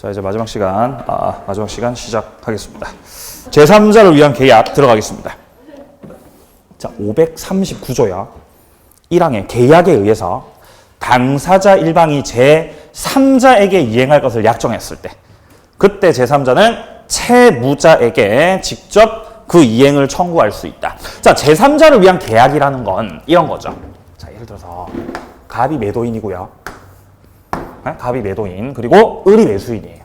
자, 이제 마지막 시간 시작하겠습니다. 제3자를 위한 계약 들어가겠습니다. 자, 539조야. 1항의 계약에 의해서 당사자 일방이 제3자에게 이행할 것을 약정했을 때, 그때 제3자는 채무자에게 직접 그 이행을 청구할 수 있다. 자, 제3자를 위한 계약이라는 건 이런 거죠. 자, 예를 들어서 갑이 매도인이고요. 갑이 매도인, 그리고 을이 매수인이에요.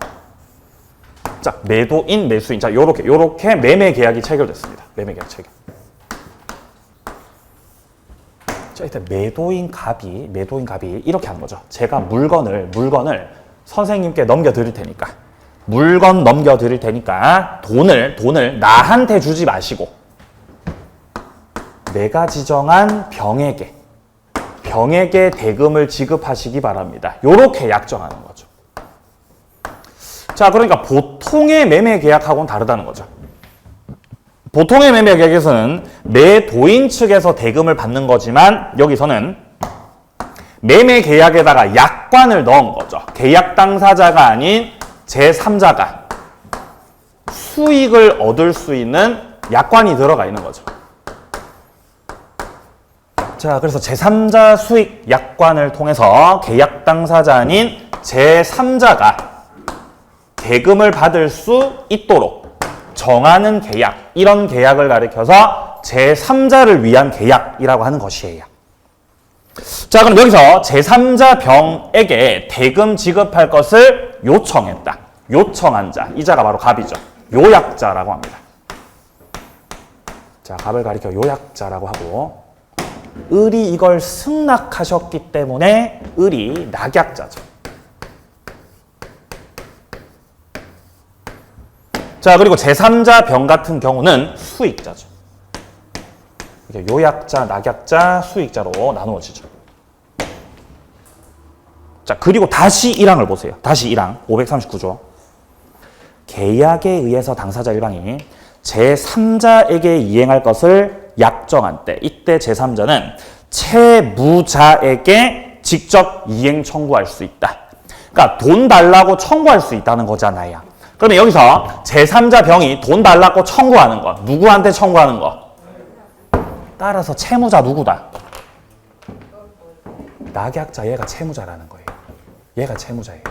자, 매도인, 매수인. 자, 요렇게 매매 계약이 체결됐습니다. 매매 계약 체결. 자, 일단 매도인 갑이 이렇게 하는 거죠. 제가 물건을 선생님께 넘겨드릴 테니까, 물건 넘겨드릴 테니까 돈을 나한테 주지 마시고 내가 지정한 병에게 대금을 지급하시기 바랍니다. 요렇게 약정하는 거죠. 자, 그러니까 보통의 매매 계약하고는 다르다는 거죠. 보통의 매매 계약에서는 매도인 측에서 대금을 받는 거지만 여기서는 매매 계약에다가 약관을 넣은 거죠. 계약 당사자가 아닌 제3자가 수익을 얻을 수 있는 약관이 들어가 있는 거죠. 자, 그래서 제3자 수익 약관을 통해서 계약 당사자 아닌 제3자가 대금을 받을 수 있도록 정하는 계약, 이런 계약을 가리켜서 제3자를 위한 계약이라고 하는 것이에요. 자, 그럼 여기서 제3자 병에게 대금 지급할 것을 요청했다. 요청한 자, 이 자가 바로 갑이죠. 요약자라고 합니다. 자, 갑을 가리켜 요약자라고 하고, 을이 이걸 승낙하셨기 때문에 을이 낙약자죠. 자, 그리고 제3자 병 같은 경우는 수익자죠. 이게 요약자, 낙약자, 수익자로 나누어지죠. 자, 그리고 다시 1항을 보세요. 다시 1항, 539조. 계약에 의해서 당사자 일방이 제3자에게 이행할 것을 약정한 때, 이때 제3자는 채무자에게 직접 이행 청구할 수 있다. 그러니까 돈 달라고 청구할 수 있다는 거잖아요. 그러면 여기서 제3자 병이 돈 달라고 청구하는 거, 누구한테 청구하는 거? 따라서 채무자 누구다? 낙약자, 얘가 채무자라는 거예요. 얘가 채무자예요.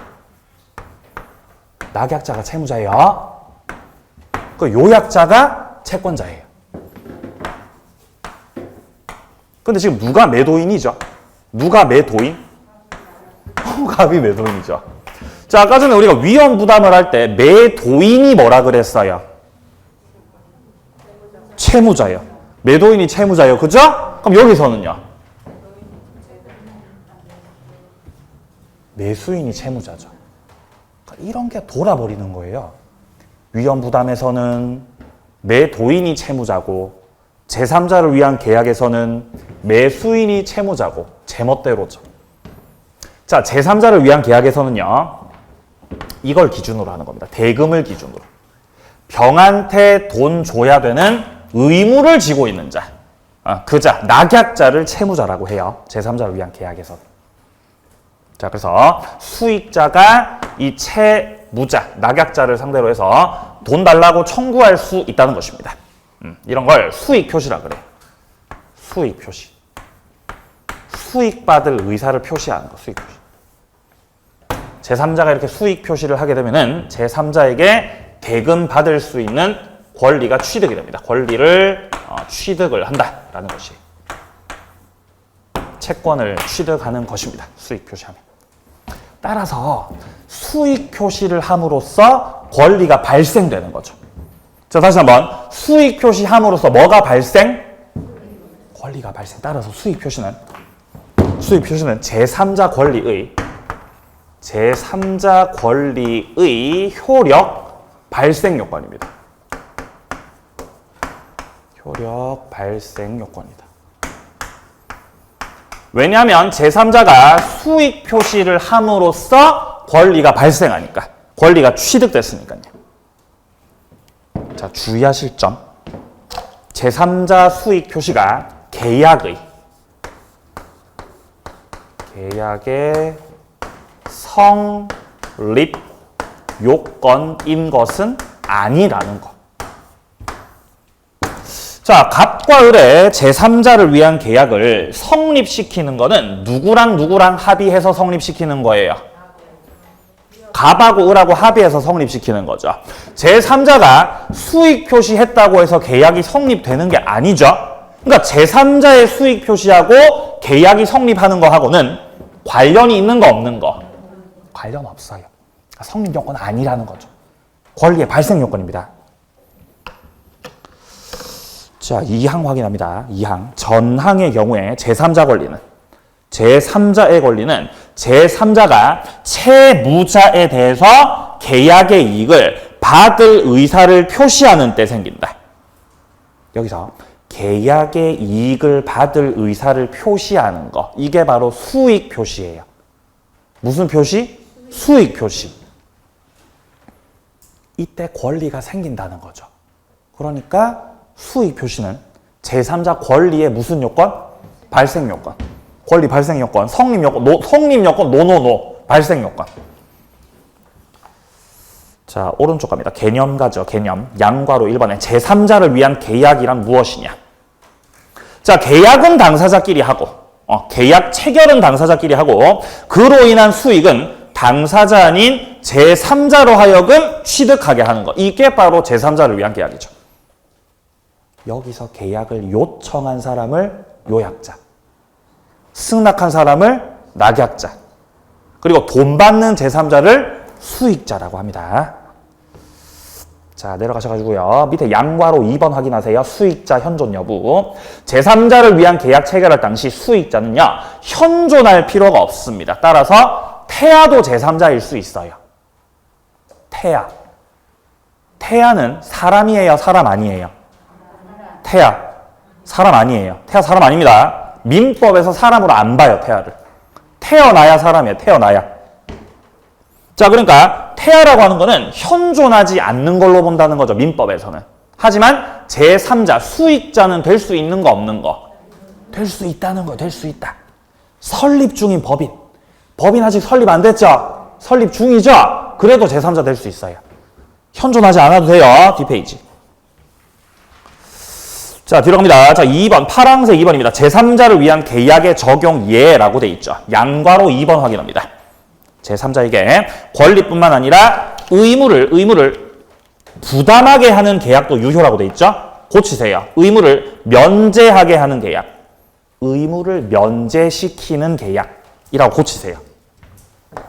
낙약자가 채무자예요. 그 요약자가 채권자예요. 근데 지금 누가 매도인이죠? 누가 매도인? 갑이 매도인이죠. 자, 아까 전에 우리가 위험 부담을 할 때 매도인이 뭐라 그랬어요? 채무자예요. 매도인이 채무자예요. 그죠? 그럼 여기서는요? 매수인이 채무자죠. 그러니까 이런 게 돌아버리는 거예요. 위험 부담에서는 매도인이 채무자고, 제3자를 위한 계약에서는 매수인이 채무자고, 제멋대로죠. 자, 제3자를 위한 계약에서는요, 이걸 기준으로 하는 겁니다. 대금을 기준으로. 병한테 돈 줘야 되는 의무를 지고 있는 자, 그 자, 낙약자를 채무자라고 해요. 제3자를 위한 계약에서는. 자, 그래서 수익자가 이 채무자, 낙약자를 상대로 해서 돈 달라고 청구할 수 있다는 것입니다. 이런 걸 수익 표시라 그래요. 수익 표시. 수익 받을 의사를 표시하는 거, 수익 표시. 제3자가 이렇게 수익 표시를 하게 되면은 제3자에게 대금 받을 수 있는 권리가 취득이 됩니다. 권리를 취득을 한다라는 것이 채권을 취득하는 것입니다. 수익 표시하면. 따라서 수익 표시를 함으로써 권리가 발생되는 거죠. 자, 다시 한번. 수익 표시함으로써 뭐가 발생? 권리가 발생. 따라서 수익 표시는 제3자 권리의 효력 발생 요건입니다. 효력 발생 요건이다. 왜냐하면 제3자가 수익 표시를 함으로써 권리가 발생하니까, 권리가 취득됐으니까요. 자, 주의하실 점. 제3자 수익 표시가 계약의 성립 요건인 것은 아니라는 거. 자, 갑과 을의 제3자를 위한 계약을 성립시키는 거는 누구랑 누구랑 합의해서 성립시키는 거예요? 갑하고 을하고 합의해서 성립시키는 거죠. 제3자가 수익 표시했다고 해서 계약이 성립되는 게 아니죠. 그러니까 제3자의 수익 표시하고 계약이 성립하는 거하고는 관련이 있는 거 없는 거? 관련 없어요. 성립 요건은 아니라는 거죠. 권리의 발생 요건입니다. 자, 2항 확인합니다. 2항. 전항의 경우에 제3자 권리는 제3자의 권리는 제3자가 채무자에 대해서 계약의 이익을 받을 의사를 표시하는 때 생긴다. 여기서 계약의 이익을 받을 의사를 표시하는 거. 이게 바로 수익 표시예요. 무슨 표시? 수익 표시. 이때 권리가 생긴다는 거죠. 그러니까 수익 표시는 제3자 권리의 무슨 요건? 발생 요건. 권리 발생 요건, 성립 요건, 성립 요건, 노. 발생 요건. 자, 오른쪽 갑니다. 개념가죠, 개념. 양과로 1번에 제3자를 위한 계약이란 무엇이냐? 자, 계약은 당사자끼리 하고, 계약 체결은 당사자끼리 하고, 그로 인한 수익은 당사자 아닌 제3자로 하여금 취득하게 하는 것. 이게 바로 제3자를 위한 계약이죠. 여기서 계약을 요청한 사람을 요약자, 승낙한 사람을 낙약자, 그리고 돈 받는 제3자를 수익자라고 합니다. 자, 내려가셔가지고요. 밑에 양과로 2번 확인하세요. 수익자 현존 여부. 제3자를 위한 계약 체결할 당시 수익자는요, 현존할 필요가 없습니다. 따라서 태아도 제3자일 수 있어요. 태아. 태아는 사람이에요, 사람 아니에요? 태아. 사람 아니에요. 태아 사람 아닙니다. 민법에서 사람으로 안 봐요, 태아를. 태어나야 사람이에요, 태어나야. 자, 그러니까 태아라고 하는 거는 현존하지 않는 걸로 본다는 거죠, 민법에서는. 하지만 제3자, 수익자는 될 수 있는 거 없는 거? 될 수 있다는 거, 될 수 있다. 설립 중인 법인. 법인 아직 설립 안 됐죠? 설립 중이죠? 그래도 제3자 될 수 있어요. 현존하지 않아도 돼요, 뒷페이지. 자, 뒤로 갑니다. 자, 2번, 파란색 2번입니다. 제3자를 위한 계약의 적용 예라고 돼 있죠. 양과로 2번 확인합니다. 제3자에게 권리뿐만 아니라 의무를 부담하게 하는 계약도 유효라고 돼 있죠. 고치세요. 의무를 면제하게 하는 계약. 의무를 면제시키는 계약이라고 고치세요.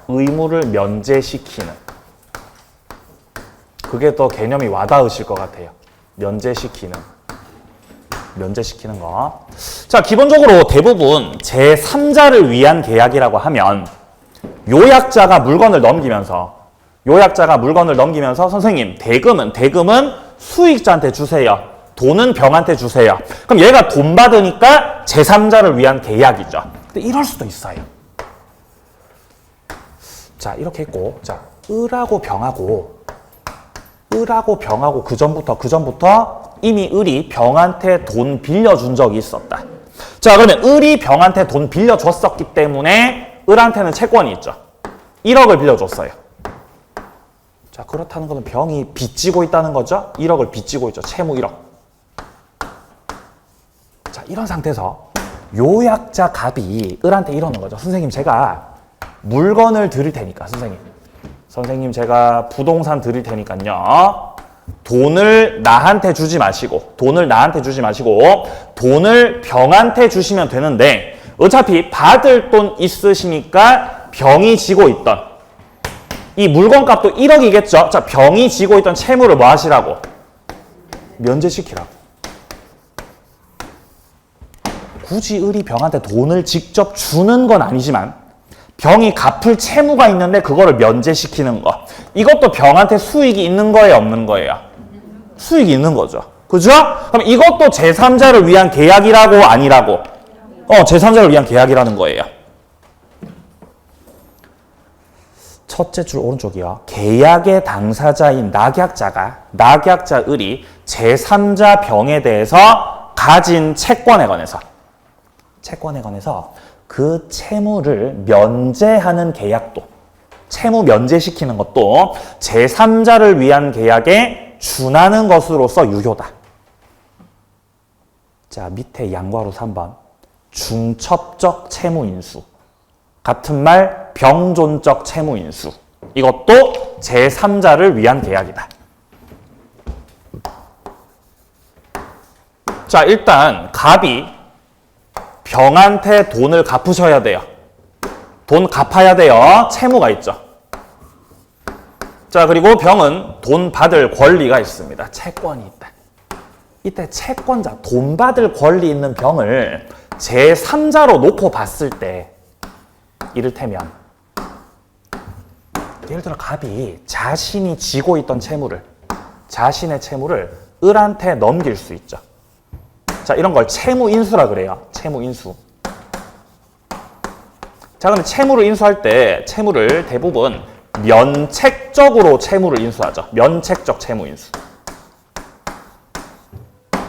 의무를 면제시키는. 그게 더 개념이 와닿으실 것 같아요. 면제시키는 거. 자, 기본적으로 대부분 제3자를 위한 계약이라고 하면 요약자가 물건을 넘기면서 선생님, 대금은 수익자한테 주세요. 돈은 병한테 주세요. 그럼 얘가 돈 받으니까 제3자를 위한 계약이죠. 근데 이럴 수도 있어요. 자, 이렇게 했고, 자, 을하고 병하고 그 전부터 이미 을이 병한테 돈 빌려준 적이 있었다. 자, 그러면 을이 병한테 돈 빌려줬었기 때문에 을한테는 채권이 있죠. 1억을 빌려줬어요. 자, 그렇다는 것은 병이 빚지고 있다는 거죠. 1억을 빚지고 있죠. 채무 1억. 자, 이런 상태에서 요약자 갑이 을한테 이러는 거죠. 선생님, 제가 물건을 드릴 테니까, 선생님 제가 부동산 드릴 테니까요. 돈을 나한테 주지 마시고 돈을 병한테 주시면 되는데 어차피 받을 돈 있으시니까 병이 지고 있던 이 물건값도 1억이겠죠. 자, 병이 지고 있던 채무를 뭐 하시라고? 면제시키라고. 굳이 을이 병한테 돈을 직접 주는 건 아니지만 병이 갚을 채무가 있는데 그거를 면제시키는 거. 이것도 병한테 수익이 있는 거예요, 없는 거예요? 수익이 있는 거죠. 그죠? 그럼 이것도 제3자를 위한 계약이라고 아니라고? 제3자를 위한 계약이라는 거예요. 첫째 줄 오른쪽이요. 계약의 당사자인 낙약자 을이 제3자 병에 대해서 가진 채권에 관해서 그 채무를 면제하는 계약도 채무 면제시키는 것도 제3자를 위한 계약에 준하는 것으로서 유효다. 자, 밑에 양괄호 3번. 중첩적 채무인수. 같은 말 병존적 채무인수. 이것도 제3자를 위한 계약이다. 자, 일단 갑이 병한테 돈을 갚으셔야 돼요. 돈 갚아야 돼요. 채무가 있죠. 자, 그리고 병은 돈 받을 권리가 있습니다. 채권이 있다. 이때 채권자, 돈 받을 권리 있는 병을 제3자로 놓고 봤을 때 이를테면 예를 들어 갑이 자신이 지고 있던 채무를 자신의 채무를 을한테 넘길 수 있죠. 자, 이런 걸 채무인수라 그래요. 채무인수. 자, 그럼 채무를 인수할 때 채무를 대부분 면책적으로 채무를 인수하죠. 면책적 채무인수.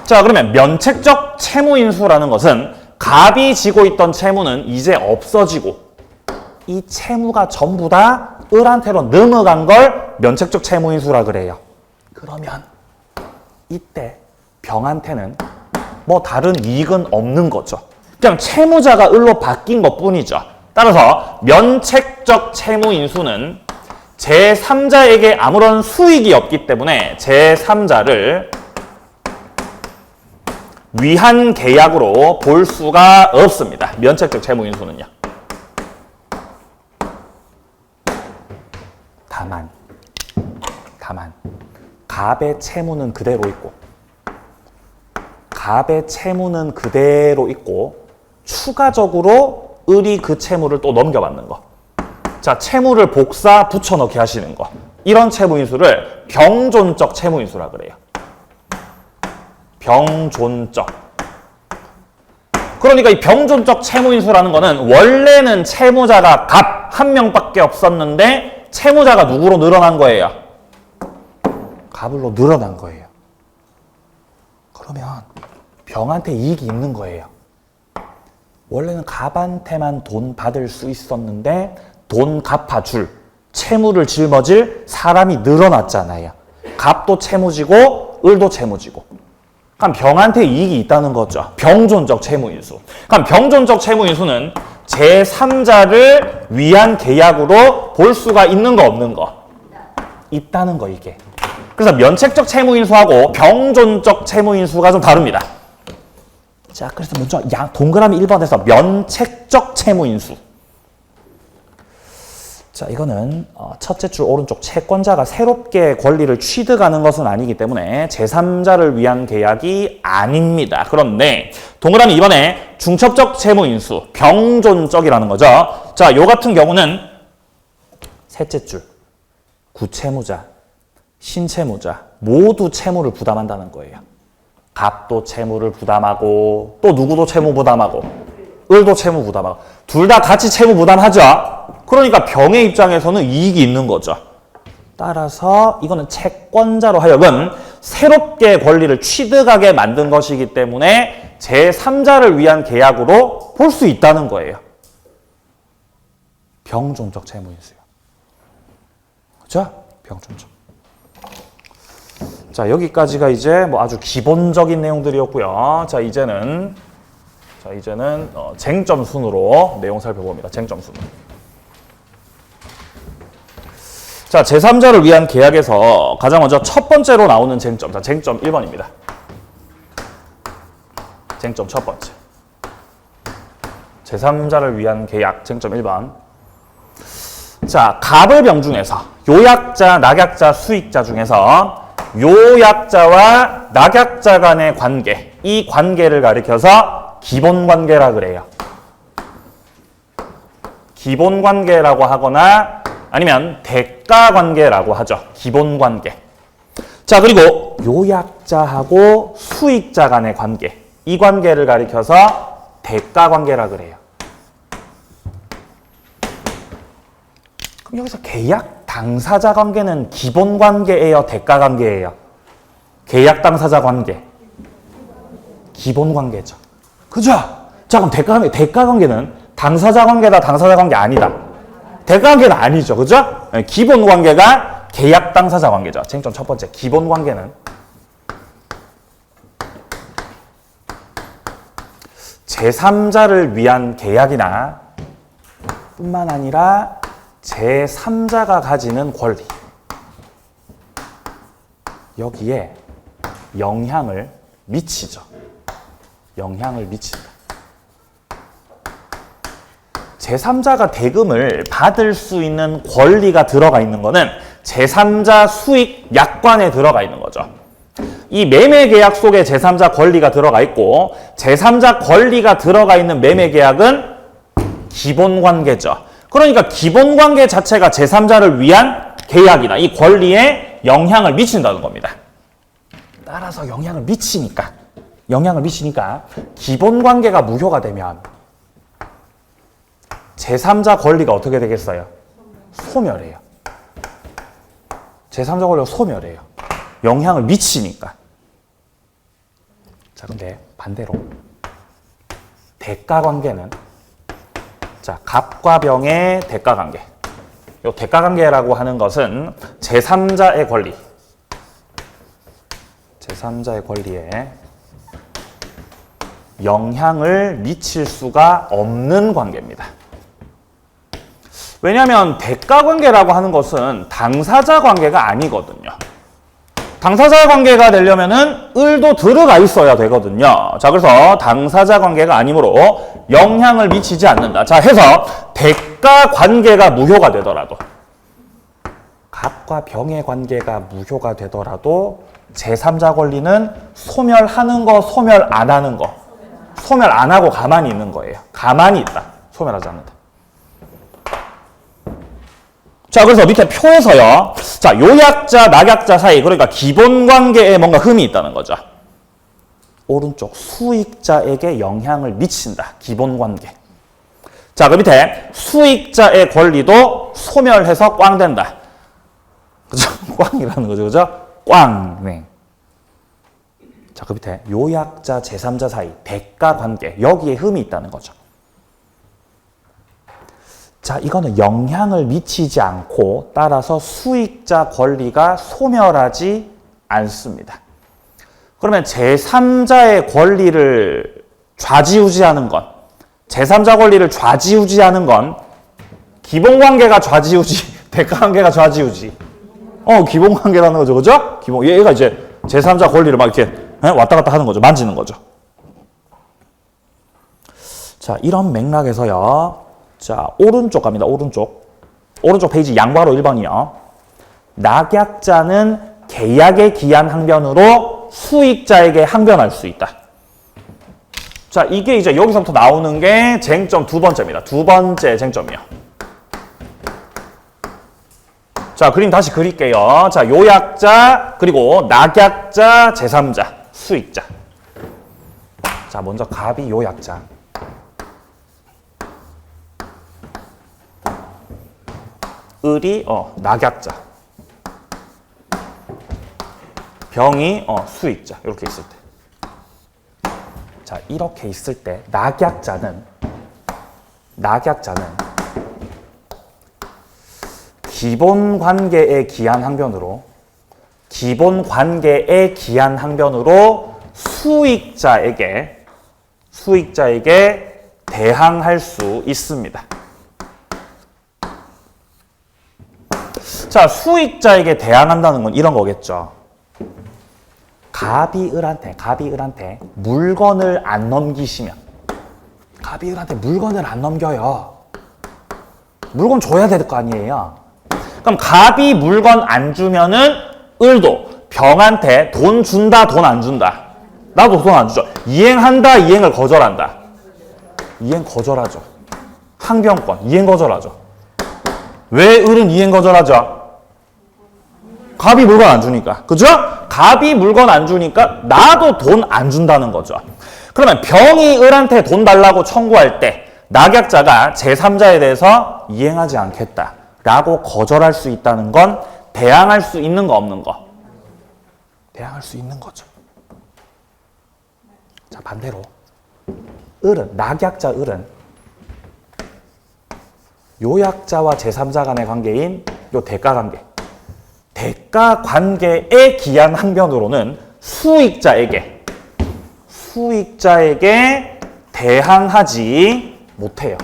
자, 그러면 면책적 채무인수라는 것은 갑이 지고 있던 채무는 이제 없어지고 이 채무가 전부 다 을한테로 넘어간 걸 면책적 채무인수라 그래요. 그러면 이때 병한테는 뭐 다른 이익은 없는 거죠. 그냥 채무자가 을로 바뀐 것뿐이죠. 따라서 면책적 채무인수는 제3자에게 아무런 수익이 없기 때문에 제3자를 위한 계약으로 볼 수가 없습니다. 면책적 채무인수는요. 다만 갑의 채무는 그대로 있고 추가적으로 을이 그 채무를 또 넘겨받는 거. 자, 채무를 복사 붙여넣기 하시는 거. 이런 채무인수를 병존적 채무인수라 그래요. 병존적. 그러니까 이 병존적 채무인수라는 거는 원래는 채무자가 갑 한 명밖에 없었는데 채무자가 누구로 늘어난 거예요? 갑으로 늘어난 거예요. 그러면 병한테 이익이 있는 거예요. 원래는 갑한테만 돈 받을 수 있었는데 돈 갚아줄, 채무를 짊어질 사람이 늘어났잖아요. 갑도 채무지고 을도 채무지고. 그럼 병한테 이익이 있다는 거죠. 병존적 채무인수. 그럼 병존적 채무인수는 제3자를 위한 계약으로 볼 수가 있는 거 없는 거? 있다는 거 이게. 그래서 면책적 채무인수하고 병존적 채무인수가 좀 다릅니다. 자, 그래서 먼저 동그라미 1번에서 면책적 채무인수. 자, 이거는 첫째 줄 오른쪽 채권자가 새롭게 권리를 취득하는 것은 아니기 때문에 제3자를 위한 계약이 아닙니다. 그런데 동그라미 2번에 중첩적 채무인수, 병존적이라는 거죠. 자, 요 같은 경우는 셋째 줄 구채무자, 신채무자 모두 채무를 부담한다는 거예요. 갑도 채무를 부담하고 또 누구도 채무 부담하고 을도 채무 부담하고 둘 다 같이 채무 부담하죠. 그러니까 병의 입장에서는 이익이 있는 거죠. 따라서 이거는 채권자로 하여금 새롭게 권리를 취득하게 만든 것이기 때문에 제3자를 위한 계약으로 볼 수 있다는 거예요. 병존적 채무인수요. 그죠? 병존적. 자, 여기까지가 이제 뭐 아주 기본적인 내용들이었고요. 자, 이제는 쟁점 순으로 내용 살펴봅니다. 쟁점 순. 자, 제3자를 위한 계약에서 가장 먼저 첫 번째로 나오는 쟁점. 자, 쟁점 1번입니다. 쟁점 첫 번째. 제3자를 위한 계약, 쟁점 1번. 자, 갑을 병중에서 요약자, 낙약자, 수익자 중에서 요약자와 낙약자 간의 관계, 이 관계를 가리켜서 기본관계라 그래요. 기본관계라고 하거나 아니면 대가관계라고 하죠. 기본관계. 자, 그리고 요약자하고 수익자 간의 관계, 이 관계를 가리켜서 대가관계라 그래요. 그럼 여기서 계약 당사자 관계는 기본관계예요, 대가관계예요? 계약 당사자 관계 기본관계죠. 그죠? 자, 그럼 대가관계는 당사자 관계다, 당사자 관계 아니다? 대가관계는 아니죠. 그죠? 기본 관계가 계약 당사자 관계죠. 쟁점 첫 번째. 기본 관계는 제3자를 위한 계약이나 뿐만 아니라 제3자가 가지는 권리. 여기에 영향을 미치죠. 영향을 미친다. 제3자가 대금을 받을 수 있는 권리가 들어가 있는 거는 제3자 수익 약관에 들어가 있는 거죠. 이 매매 계약 속에 제3자 권리가 들어가 있고 제3자 권리가 들어가 있는 매매 계약은 기본 관계죠. 그러니까 기본 관계 자체가 제3자를 위한 계약이나 이 권리에 영향을 미친다는 겁니다. 따라서 영향을 미치니까 기본 관계가 무효가 되면 제3자 권리가 어떻게 되겠어요? 소멸해요. 제3자 권리가 소멸해요. 영향을 미치니까. 자, 근데 반대로 대가 관계는 자, 갑과 병의 대가 관계. 요 대가 관계라고 하는 것은 제3자의 권리. 제3자의 권리에 영향을 미칠 수가 없는 관계입니다. 왜냐하면 대가 관계라고 하는 것은 당사자 관계가 아니거든요. 당사자 관계가 되려면은 을도 들어가 있어야 되거든요. 자, 그래서 당사자 관계가 아니므로 영향을 미치지 않는다. 자, 해서 대가 관계가 무효가 되더라도 갑과 병의 관계가 무효가 되더라도 제3자 권리는 소멸하는 거, 소멸 안 하는 거. 소멸 안 하고 가만히 있는 거예요. 가만히 있다. 소멸하지 않는다. 자, 그래서 밑에 표에서요. 자, 요약자, 낙약자 사이, 그러니까 기본 관계에 뭔가 흠이 있다는 거죠. 오른쪽 수익자에게 영향을 미친다. 기본 관계. 자, 그 밑에 수익자의 권리도 소멸해서 꽝 된다. 그죠? 꽝이라는 거죠. 그죠? 꽝. 네. 자, 그 밑에 요약자, 제3자 사이, 대가 관계. 여기에 흠이 있다는 거죠. 자, 이거는 영향을 미치지 않고 따라서 수익자 권리가 소멸하지 않습니다. 그러면 제3자의 권리를 좌지우지하는 건, 제3자 권리를 좌지우지하는 건 기본 관계가 좌지우지, 대가 관계가 좌지우지. 기본 관계라는 거죠. 그죠? 얘가 이제 제3자 권리를 막 이렇게 왔다 갔다 하는 거죠. 만지는 거죠. 자, 이런 맥락에서요. 자, 오른쪽 갑니다. 오른쪽 페이지 양괄호 1번이요. 낙약자는 계약의 기한 항변으로 수익자에게 항변할 수 있다. 자, 이게 이제 여기서부터 나오는 게 쟁점 두 번째입니다. 두 번째 쟁점이요. 자, 그림 다시 그릴게요. 자, 요약자, 그리고 낙약자, 제3자, 수익자. 자, 먼저 갑이 요약자. 을이 낙약자, 병이 수익자. 이렇게 있을 때, 자, 이렇게 있을 때 낙약자는 기본 관계의 기한 항변으로 수익자에게 대항할 수 있습니다. 자, 수익자에게 대항한다는 건 이런 거겠죠. 갑이 을한테 물건을 안 넘기시면, 갑이 을한테 물건을 안 넘겨요. 물건 줘야 될 거 아니에요. 그럼 갑이 물건 안 주면은 을도 병한테 돈 준다, 돈 안 준다. 나도 돈 안 주죠. 이행한다, 이행을 거절한다. 이행 거절하죠. 항변권, 이행 거절하죠. 왜 을은 이행 거절하죠? 갑이 물건 안 주니까. 그죠? 갑이 물건 안 주니까 나도 돈 안 준다는 거죠. 그러면 병이 을한테 돈 달라고 청구할 때 낙약자가 제3자에 대해서 이행하지 않겠다라고 거절할 수 있다는 건 대항할 수 있는 거 없는 거? 대항할 수 있는 거죠. 자, 반대로 낙약자 을은 요약자와 제3자 간의 관계인 요 대가 관계. 대가 관계에 기한 항변으로는 수익자에게 대항하지 못해요.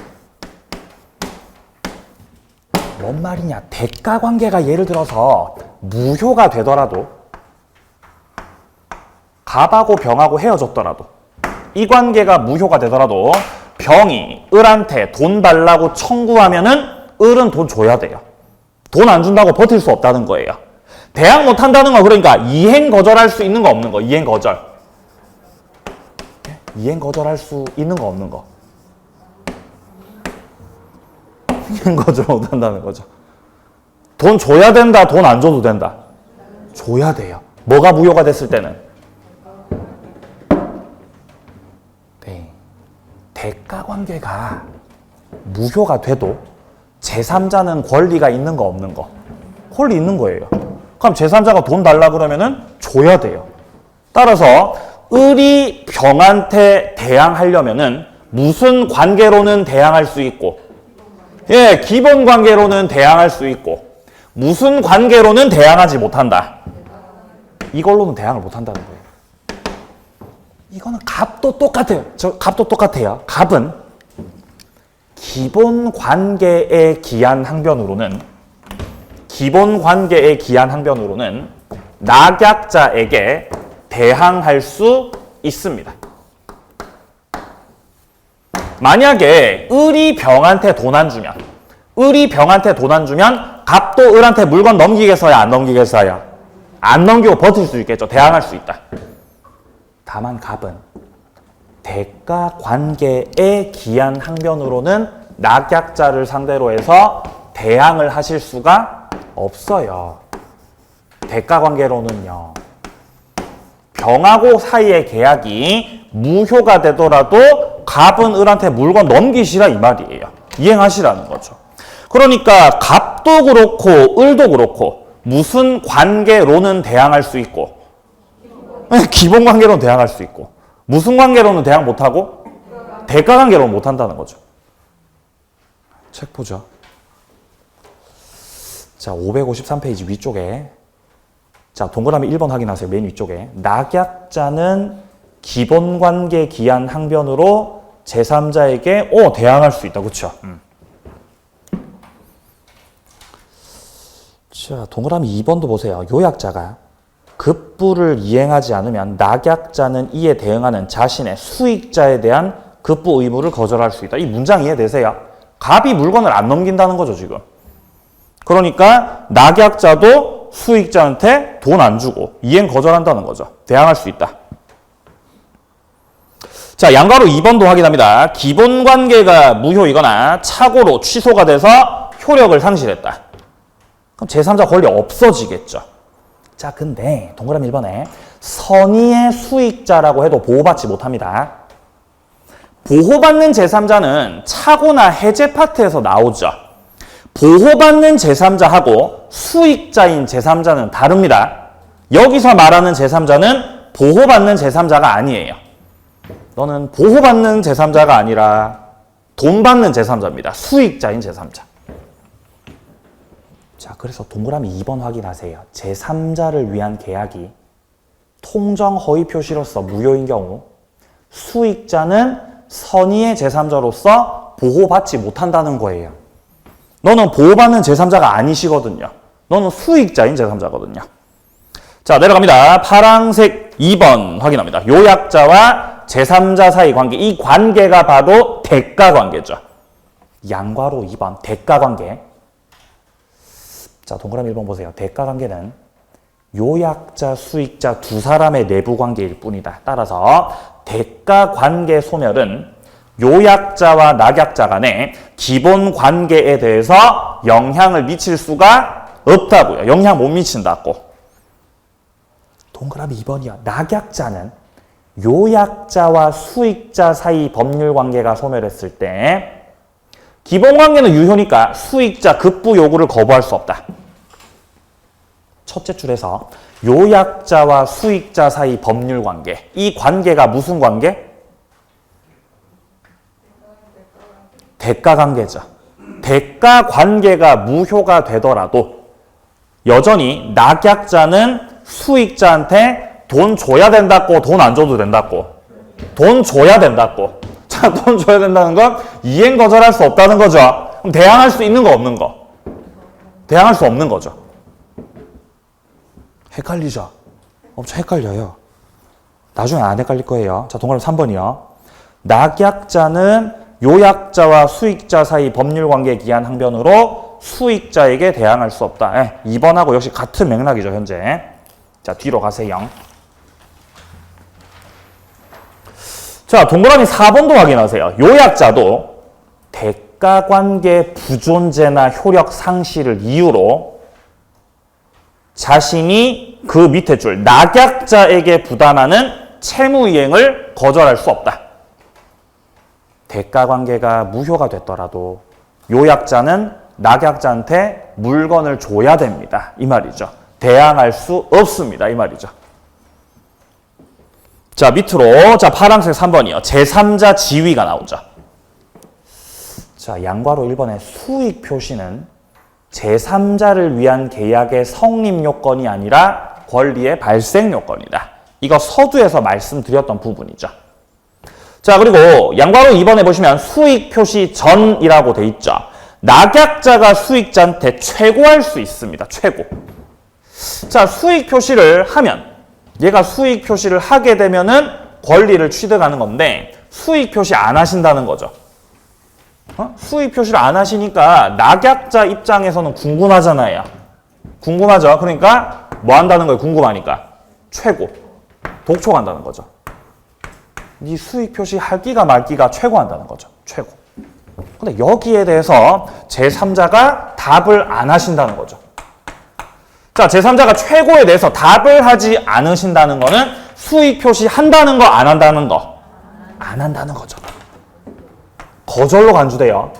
뭔 말이냐? 대가 관계가 예를 들어서 무효가 되더라도, 갑하고 병하고 헤어졌더라도, 이 관계가 무효가 되더라도 병이 을한테 돈 달라고 청구하면은 을은 돈 줘야 돼요. 돈 안 준다고 버틸 수 없다는 거예요. 대항 못 한다는 거, 그러니까 이행 거절할 수 있는 거 없는 거. 이행 거절. 이행 거절할 수 있는 거 없는 거. 이행 거절 못 한다는 거죠. 돈 줘야 된다, 돈 안 줘도 된다. 줘야 돼요. 뭐가 무효가 됐을 때는? 네. 대가 관계가 무효가 돼도 제3자는 권리가 있는 거 없는 거? 권리 있는 거예요. 그럼 제3자가 돈 달라 그러면은 줘야 돼요. 따라서 을이 병한테 대항하려면은 무슨 관계로는 대항할 수 있고, 예, 기본 관계로는 대항할 수 있고, 무슨 관계로는 대항하지 못한다. 이걸로는 대항을 못한다는 거예요. 이거는 값도 똑같아요. 값도 똑같아요. 값은 기본 관계에 기한 항변으로는 낙약자에게 대항할 수 있습니다. 만약에 을이 병한테 돈 안 주면, 갑도 을한테 물건 넘기겠어요, 안 넘기겠어요? 안 넘기고 버틸 수 있겠죠. 대항할 수 있다. 다만 갑은 대가 관계에 기한 항변으로는 낙약자를 상대로 해서 대항을 하실 수가 없어요. 대가 관계로는요. 병하고 사이의 계약이 무효가 되더라도 갑은 을한테 물건 넘기시라 이 말이에요. 이행하시라는 거죠. 그러니까 갑도 그렇고 을도 그렇고 무슨 관계로는 대항할 수 있고, 기본 관계로는 대항할 수 있고, 무슨 관계로는 대항 못하고? 대가 관계로는 못한다는 거죠. 책 보죠. 자, 553페이지 위쪽에, 자, 동그라미 1번 확인하세요. 맨 위쪽에. 낙약자는 기본 관계 기한 항변으로 제3자에게 대항할 수 있다. 그렇죠? 자, 동그라미 2번도 보세요. 요약자가 급부를 이행하지 않으면 낙약자는 이에 대응하는 자신의 수익자에 대한 급부 의무를 거절할 수 있다. 이 문장 이해되세요? 갑이 물건을 안 넘긴다는 거죠, 지금. 그러니까 낙약자도 수익자한테 돈 안 주고 이행 거절한다는 거죠. 대항할 수 있다. 자, 양가로 2번도 확인합니다. 기본 관계가 무효이거나 착오로 취소가 돼서 효력을 상실했다. 그럼 제3자 권리 없어지겠죠. 자, 근데 동그라미 1번에 선의의 수익자라고 해도 보호받지 못합니다. 보호받는 제3자는 착오나 해제 파트에서 나오죠. 보호받는 제3자하고 수익자인 제3자는 다릅니다. 여기서 말하는 제3자는 보호받는 제3자가 아니에요. 너는 보호받는 제3자가 아니라 돈 받는 제3자입니다. 수익자인 제3자. 자, 그래서 동그라미 2번 확인하세요. 제3자를 위한 계약이 통정 허위 표시로서 무효인 경우 수익자는 선의의 제3자로서 보호받지 못한다는 거예요. 너는 보호받는 제3자가 아니시거든요. 너는 수익자인 제3자거든요. 자, 내려갑니다. 파란색 2번 확인합니다. 요약자와 제3자 사이 관계. 이 관계가 바로 대가 관계죠. 양괄호 2번 대가 관계. 자, 동그라미 1번 보세요. 대가 관계는 요약자, 수익자 두 사람의 내부 관계일 뿐이다. 따라서 대가 관계 소멸은 요약자와 낙약자 간의 기본 관계에 대해서 영향을 미칠 수가 없다고요. 영향 못 미친다고. 동그라미 2번이요. 낙약자는 요약자와 수익자 사이 법률 관계가 소멸했을 때 기본 관계는 유효니까 수익자 급부 요구를 거부할 수 없다. 첫째 줄에서 요약자와 수익자 사이 법률 관계. 이 관계가 무슨 관계? 대가 관계죠. 대가 관계가 무효가 되더라도 여전히 낙약자는 수익자한테 돈 줘야 된다고 돈 안 줘도 된다고 돈 줘야 된다고. 자, 돈 줘야 된다는 건 이행 거절할 수 없다는 거죠. 그럼 대항할 수 있는 거 없는 거? 대항할 수 없는 거죠. 헷갈리죠? 엄청 헷갈려요. 나중에 안 헷갈릴 거예요. 자, 동그라미 3번이요. 낙약자는 요약자와 수익자 사이 법률관계 기한 항변으로 수익자에게 대항할 수 없다. 2번하고 역시 같은 맥락이죠, 현재. 자, 뒤로 가세요. 자, 동그라미 4번도 확인하세요. 요약자도 대가관계 부존재나 효력 상실을 이유로 자신이 그 밑에 줄 낙약자에게 부담하는 채무이행을 거절할 수 없다. 대가관계가 무효가 됐더라도 요약자는 낙약자한테 물건을 줘야 됩니다. 이 말이죠. 대항할 수 없습니다. 이 말이죠. 자, 밑으로 자 파란색 3번이요. 제3자 지위가 나오죠. 자, 양괄호 1번의 수익 표시는 제3자를 위한 계약의 성립 요건이 아니라 권리의 발생 요건이다. 이거 서두에서 말씀드렸던 부분이죠. 자, 그리고 양괄호 2번에 보시면 수익 표시 전이라고 돼 있죠. 낙약자가 수익자한테 최고할 수 있습니다. 최고. 자, 수익 표시를 하면 얘가 수익 표시를 하게 되면은 권리를 취득하는 건데 수익 표시 안 하신다는 거죠. 수익 표시를 안 하시니까 낙약자 입장에서는 궁금하잖아요. 궁금하죠. 그러니까 뭐 한다는 거예요? 궁금하니까. 최고. 독촉한다는 거죠. 이 수익 표시 할기가 말기가 최고한다는 거죠. 최고. 근데 여기에 대해서 제3자가 답을 안 하신다는 거죠. 자, 제3자가 최고에 대해서 답을 하지 않으신다는 거는 수익 표시 한다는 거, 안 한다는 거? 안 한다는 거죠. 거절로 간주돼요.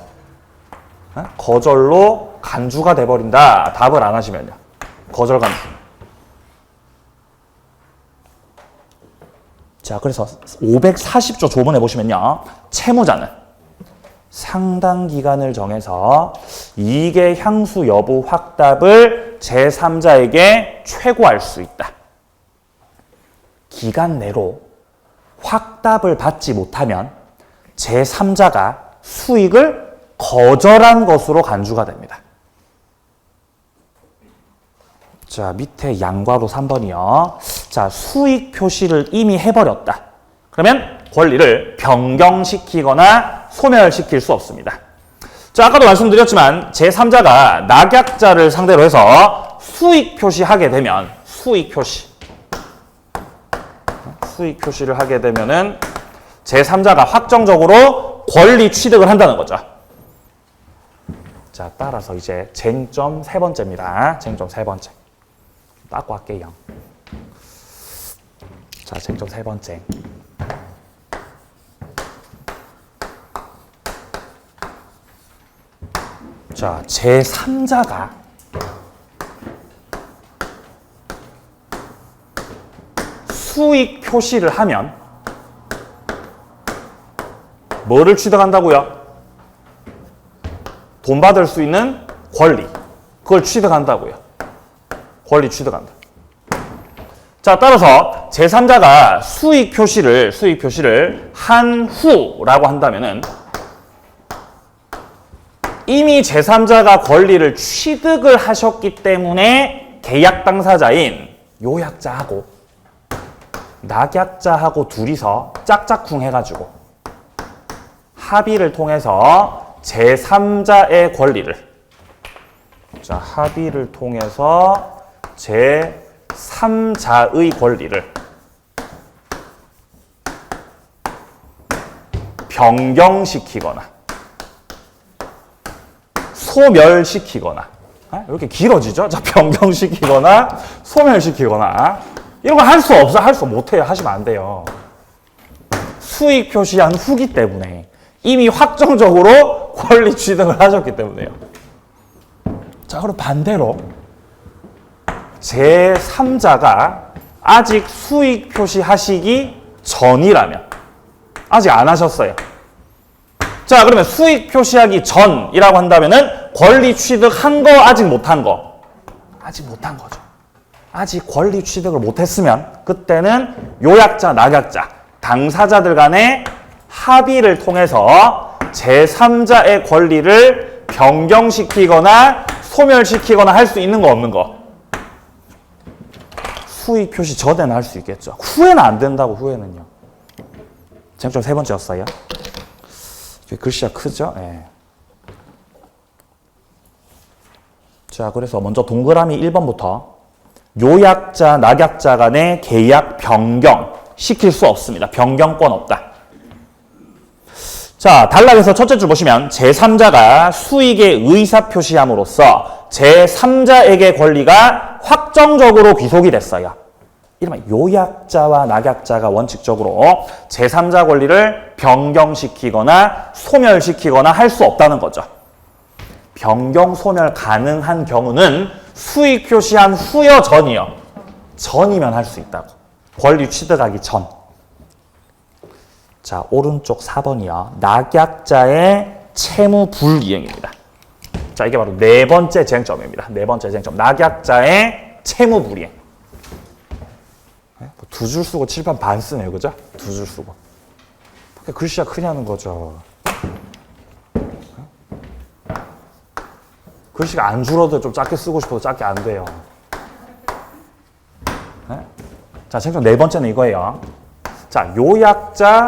거절로 간주가 돼버린다. 답을 안 하시면요. 거절 간주. 자, 그래서 540조 조문에 보시면요. 채무자는 상당 기간을 정해서 이익의 향수 여부 확답을 제3자에게 최고할 수 있다. 기간 내로 확답을 받지 못하면 제3자가 수익을 거절한 것으로 간주가 됩니다. 자, 밑에 양괄호 3번이요. 자, 수익 표시를 이미 해버렸다. 그러면 권리를 변경시키거나 소멸시킬 수 없습니다. 자, 아까도 말씀드렸지만 제3자가 낙약자를 상대로 해서 수익 표시하게 되면 수익 표시를 하게 되면은 제3자가 확정적으로 권리 취득을 한다는 거죠. 자, 따라서 이제 쟁점 세 번째입니다. 쟁점 세 번째. 닦고 할게요. 자, 쟁점 세 번째. 자, 제3자가 수익 표시를 하면 뭐를 취득한다고요? 돈 받을 수 있는 권리. 그걸 취득한다고요. 권리 취득한다. 자, 따라서 제3자가 수익 표시를 한 후라고 한다면은 이미 제3자가 권리를 취득을 하셨기 때문에 계약 당사자인 요약자하고 낙약자하고 둘이서 짝짝쿵 해가지고 합의를 통해서 제3자의 권리를 자, 합의를 통해서 제3자의 권리를 변경시키거나 소멸시키거나 이렇게 길어지죠? 자, 변경시키거나 소멸시키거나 이런 거 할 수 없어. 할 수 못해요. 하시면 안 돼요. 수익 표시한 후기 때문에 이미 확정적으로 권리 취득을 하셨기 때문에요. 자, 그럼 반대로 제3자가 아직 수익 표시하시기 전이라면 아직 안 하셨어요. 자, 그러면 수익 표시하기 전이라고 한다면은 권리 취득한 거, 아직 못한 거. 아직 못한 거죠. 아직 권리 취득을 못했으면 그때는 요약자, 낙약자, 당사자들 간의 합의를 통해서 제3자의 권리를 변경시키거나 소멸시키거나 할 수 있는 거 없는 거. 수익 표시 전에는 할 수 있겠죠. 후에는 안 된다고, 후에는요. 쟁점 세 번째였어요. 글씨가 크죠? 네. 자, 그래서 먼저 동그라미 1번부터 요약자, 낙약자 간의 계약 변경 시킬 수 없습니다. 변경권 없다. 자, 단락에서 첫째 줄 보시면 제3자가 수익의 의사표시함으로써 제3자에게 권리가 확정적으로 귀속이 됐어요. 이러면 요약자와 낙약자가 원칙적으로 제3자 권리를 변경시키거나 소멸시키거나 할 수 없다는 거죠. 변경, 소멸 가능한 경우는 수익 표시한 후여 전이요. 전이면 할 수 있다고. 권리 취득하기 전. 자, 오른쪽 4번이요. 낙약자의 채무 불이행입니다. 자, 이게 바로 네 번째 쟁점입니다. 네 번째 쟁점. 낙약자의 채무 불이행. 두 줄 쓰고 칠판 반 쓰네요. 그죠? 두 줄 쓰고. 글씨가 크냐는 거죠. 글씨가 안 줄어도 좀 작게 쓰고 싶어도 작게 안 돼요. 네? 자, 쟁점 네 번째는 이거예요. 자, 요약자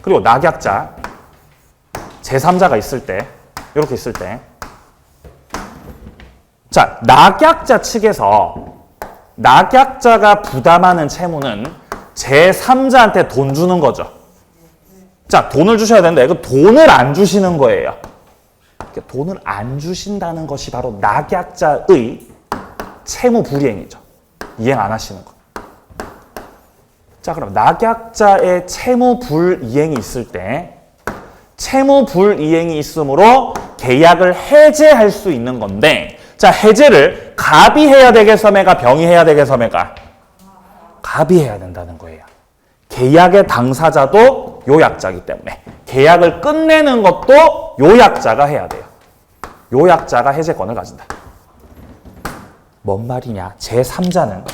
그리고 낙약자 제3자가 있을 때, 이렇게 있을 때, 자, 낙약자 측에서 낙약자가 부담하는 채무는 제3자한테 돈 주는 거죠. 자, 돈을 주셔야 되는데 그 돈을 안 주시는 거예요. 돈을 안 주신다는 것이 바로 낙약자의 채무 불이행이죠. 이행 안 하시는 거. 자, 그럼 낙약자의 채무 불이행이 있을 때 채무 불이행이 있으므로 계약을 해제할 수 있는 건데, 자, 해제를 갑이 해야 되겠어, 매가 병이 해야 되겠어, 매가? 갑이 해야 된다는 거예요. 계약의 당사자도 요약자이기 때문에 계약을 끝내는 것도 요약자가 해야 돼요. 요약자가 해제권을 가진다. 뭔 말이냐? 제3자는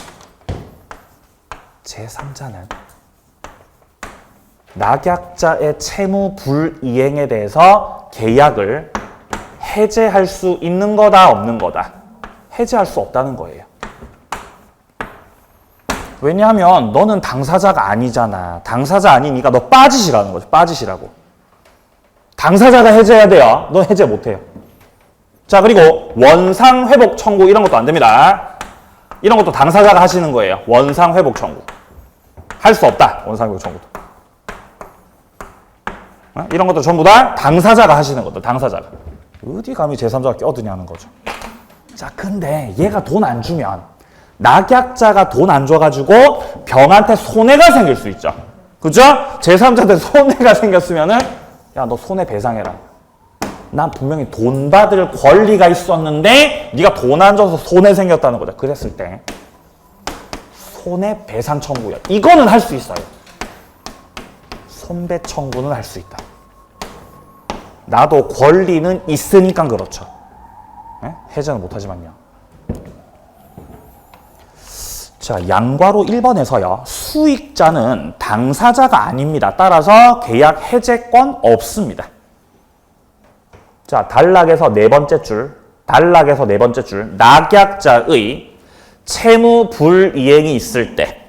낙약자의 채무 불이행에 대해서 계약을 해제할 수 있는 거다, 없는 거다? 해제할 수 없다는 거예요. 왜냐하면 너는 당사자가 아니잖아. 당사자 아니니까 너 빠지시라는 거죠. 빠지시라고. 당사자가 해제해야 돼요. 너 해제 못해요. 자, 그리고 원상회복 청구 이런 것도 안 됩니다. 이런 것도 당사자가 하시는 거예요. 원상회복 청구. 할 수 없다. 원상회복 청구도. 이런 것도 전부 다 당사자가 하시는 것도, 당사자가. 어디 감히 제3자가 껴드냐는 거죠. 자, 근데 얘가 돈 안 주면 낙약자가 돈 안 줘가지고 병한테 손해가 생길 수 있죠. 그죠? 제3자한테 손해가 생겼으면은 야, 너 손해배상해라. 난 분명히 돈 받을 권리가 있었는데 네가 돈 안 줘서 손해 생겼다는 거죠. 그랬을 때 손해배상 청구요. 이거는 할 수 있어요. 손배 청구는 할 수 있다. 나도 권리는 있으니까 그렇죠. 네? 해제는 못하지만요. 자, 양괄호 1번에서요. 수익자는 당사자가 아닙니다. 따라서 계약 해제권 없습니다. 자, 단락에서 네 번째 줄, 낙약자의 채무 불이행이 있을 때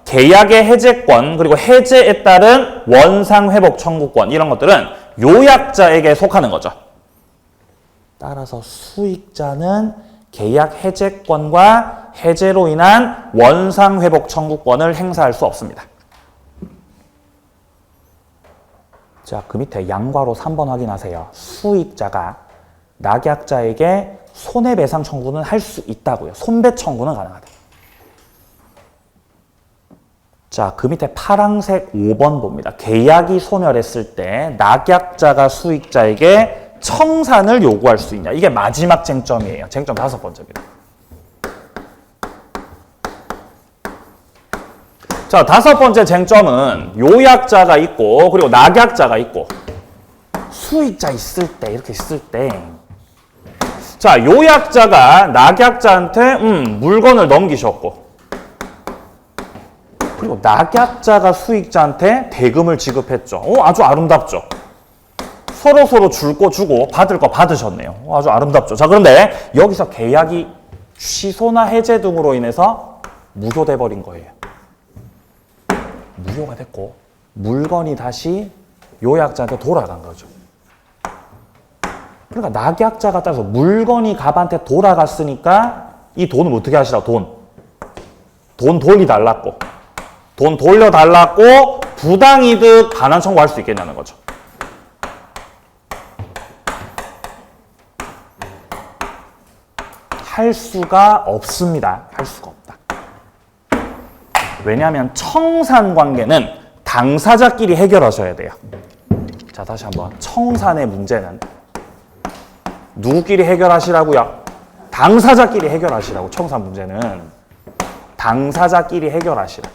계약의 해제권, 그리고 해제에 따른 원상회복 청구권, 이런 것들은 요약자에게 속하는 거죠. 따라서 수익자는 계약 해제권과 해제로 인한 원상회복 청구권을 행사할 수 없습니다. 자, 그 밑에 양괄호 3번 확인하세요. 수익자가 낙약자에게 손해배상 청구는 할 수 있다고요. 손배 청구는 가능하다. 자, 그 밑에 파란색 5번 봅니다. 계약이 소멸했을 때 낙약자가 수익자에게 청산을 요구할 수 있냐. 이게 마지막 쟁점이에요. 쟁점 5번째입니다. 자, 5번째 쟁점은 요약자가 있고 그리고 낙약자가 있고, 수익자 있을 때, 이렇게 있을 때. 자, 요약자가 낙약자한테, 물건을 넘기셨고. 그리고 낙약자가 수익자한테 대금을 지급했죠. 아주 아름답죠. 서로 줄 거 주고 받을 거 받으셨네요. 아주 아름답죠. 자, 그런데 여기서 계약이 취소나 해제 등으로 인해서 무효돼 버린 거예요. 무효가 됐고 물건이 다시 요약자한테 돌아간 거죠. 그러니까 낙약자가 따라서 물건이 갑한테 돌아갔으니까 이 돈을 어떻게 하시라? 돈 돌려달라고. 돈 돌려달라고 부당이득 반환 청구할 수 있겠냐는 거죠. 할 수가 없습니다. 할 수가 없다. 왜냐하면 청산 관계는 당사자끼리 해결하셔야 돼요. 자, 다시 한번. 청산의 문제는 누구끼리 해결하시라고요? 당사자끼리 해결하시라고. 청산 문제는 당사자끼리 해결하시라.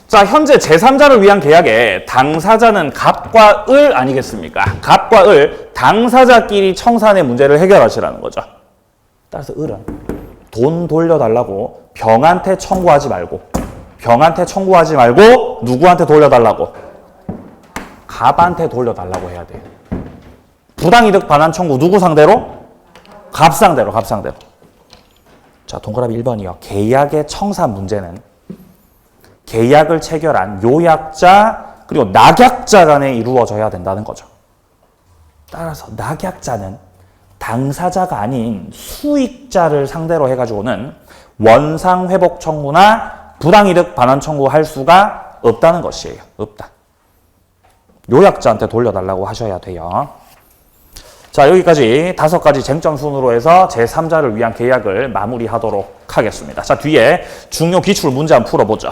자, 현재 제3자를 위한 계약에 당사자는 갑과 을 아니겠습니까? 갑과 을, 당사자끼리 청산의 문제를 해결하시라는 거죠. 따라서 을은 돈 돌려달라고 병한테 청구하지 말고 누구한테 돌려달라고? 갑한테 돌려달라고 해야 돼요. 부당이득 반환 청구 누구 상대로? 갑 상대로. 자, 동그라미 1번이요. 계약의 청산 문제는 계약을 체결한 요약자 그리고 낙약자 간에 이루어져야 된다는 거죠. 따라서 낙약자는 당사자가 아닌 수익자를 상대로 해가지고는 원상회복 청구나 부당이득 반환 청구할 수가 없다는 것이에요. 없다. 요약자한테 돌려달라고 하셔야 돼요. 자, 여기까지 5가지 쟁점 순으로 해서 제3자를 위한 계약을 마무리하도록 하겠습니다. 자, 뒤에 중요 기출 문제 한번 풀어보죠.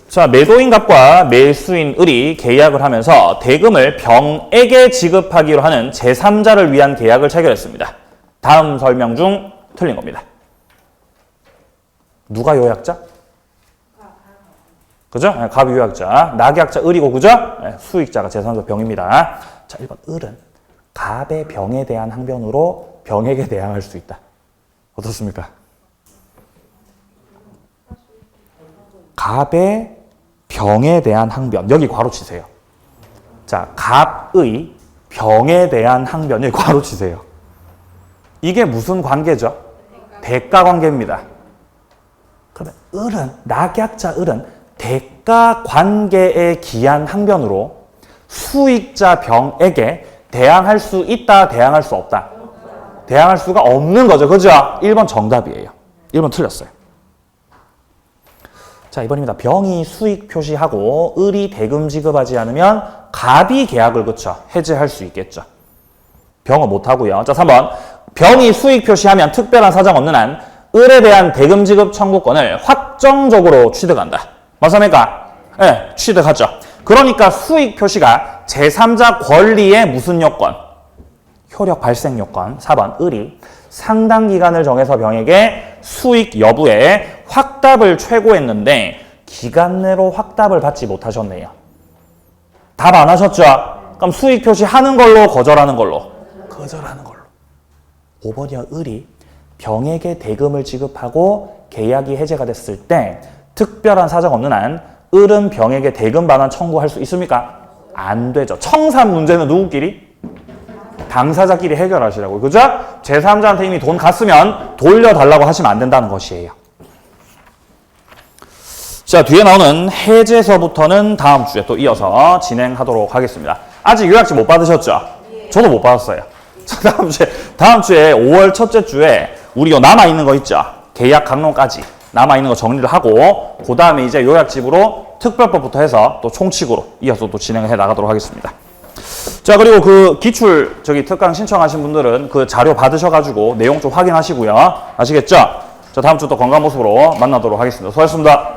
자, 매도인 갑과 매수인 을이 계약을 하면서 대금을 병에게 지급하기로 하는 제3자를 위한 계약을 체결했습니다. 다음 설명 중 틀린 겁니다. 누가 요약자? 그죠? 네, 갑이 요약자. 낙약자 을이고, 그죠? 네, 수익자가 제3자 병입니다. 자, 1번 을은 갑의 병에 대한 항변으로 병에게 대항할 수 있다. 어떻습니까? 갑의 병에 대한 항변. 여기 괄호 치세요. 자, 갑의 병에 대한 항변. 여기 괄호 치세요. 이게 무슨 관계죠? 대가 관계입니다. 그러면 을은, 낙약자 을은 대가 관계에 기한 항변으로 수익자 병에게 대항할 수 있다, 대항할 수 없다? 대항할 수가 없는 거죠. 그죠? 1번 정답이에요. 1번 틀렸어요. 자, 2번입니다. 병이 수익 표시하고 을이 대금 지급하지 않으면 갑이 계약을 해지할 수 있겠죠. 병은 못하고요. 자, 3번. 병이 수익 표시하면 특별한 사정 없는 한 을에 대한 대금 지급 청구권을 확정적으로 취득한다. 맞습니까? 네, 취득하죠. 그러니까 수익 표시가 제3자 권리의 무슨 요건? 효력 발생 요건. 4번. 을이 상당 기간을 정해서 병에게 수익 여부에 확답을 최고했는데 기간 내로 확답을 받지 못하셨네요. 답 안 하셨죠? 그럼 수익 표시하는 걸로 거절하는 걸로? 거절하는 걸로. 5번이요. 을이 병에게 대금을 지급하고 계약이 해제가 됐을 때 특별한 사정 없는 한 을은 병에게 대금 반환 청구할 수 있습니까? 안 되죠. 청산 문제는 누구끼리? 당사자끼리 해결하시라고요. 그죠? 제3자한테 이미 돈 갔으면 돌려달라고 하시면 안 된다는 것이에요. 자, 뒤에 나오는 해제서부터는 다음 주에 또 이어서 진행하도록 하겠습니다. 아직 요약지 못 받으셨죠? 저도 못 받았어요. 자, 다음 주에 5월 첫째 주에 우리 요 남아있는 거 있죠? 계약 강론까지 남아있는 거 정리를 하고 그 다음에 이제 요약집으로 특별법부터 해서 또 총칙으로 이어서 또 진행을 해 나가도록 하겠습니다. 자, 그리고 그 기출 특강 신청하신 분들은 그 자료 받으셔가지고 내용 좀 확인하시고요. 아시겠죠? 자, 다음 주 또 건강한 모습으로 만나도록 하겠습니다. 수고하셨습니다.